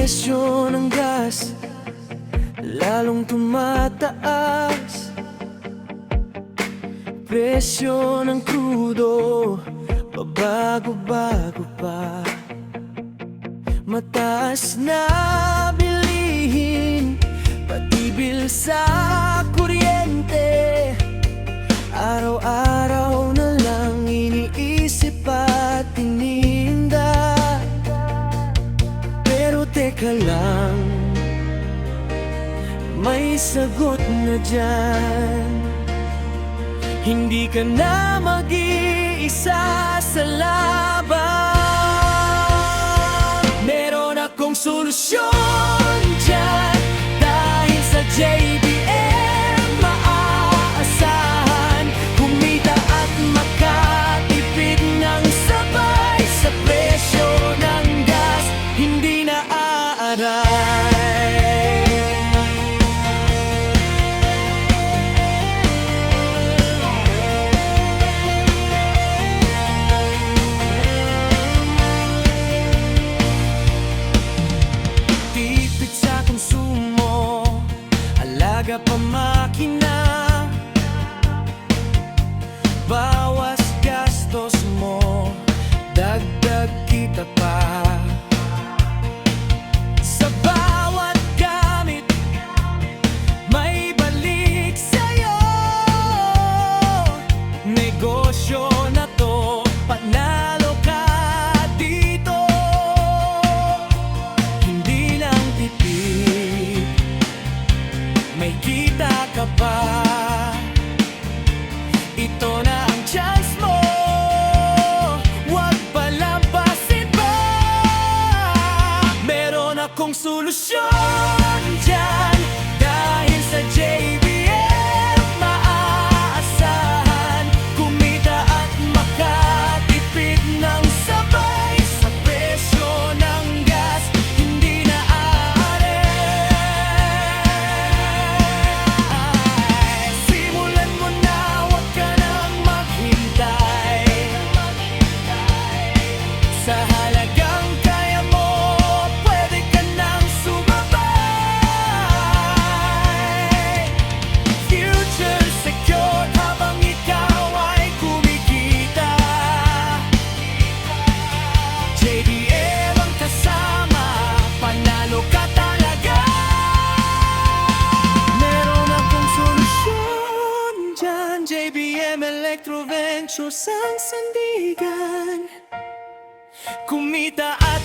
presyo ng gas lalong tumataas. Presyo ng krudo pabago-bago pa. Mataas na bilihin, pati bil sa kuryente. Araw-araw na lang iniisip at tininda. Pero teka lang, may sagot na dyan. Hindi ka na mag-iisa sa laban. Meron akong solusyon dyan. Dahil sa JBM maaasahan, kumita at makatipid ng sabay sa presyo ng gas. Hindi na aaray. Alaga pa makina, bawas gastos mo, dagdag kita pa. Sa bawat gamit, may balik sa'yo. Negosyo na to, panalo ka dito. Hindi lang tipid, may kita ka pa. Ito na ang chance mo, huwag palampasin pa. Meron akong solusyon dyan. Dahil sa JBM maaasahan, kumita at makatipid ng sabay sa presyo ng gas. Hindi na sa halagang kaya mo, pwede ka nang sumabay. Future secure habang ikaw ay kumikita. JBM ang kasama, panalo ka talaga. Meron akong solusyon dyan. JBM Electro Ventures ang sandigan. Kumita at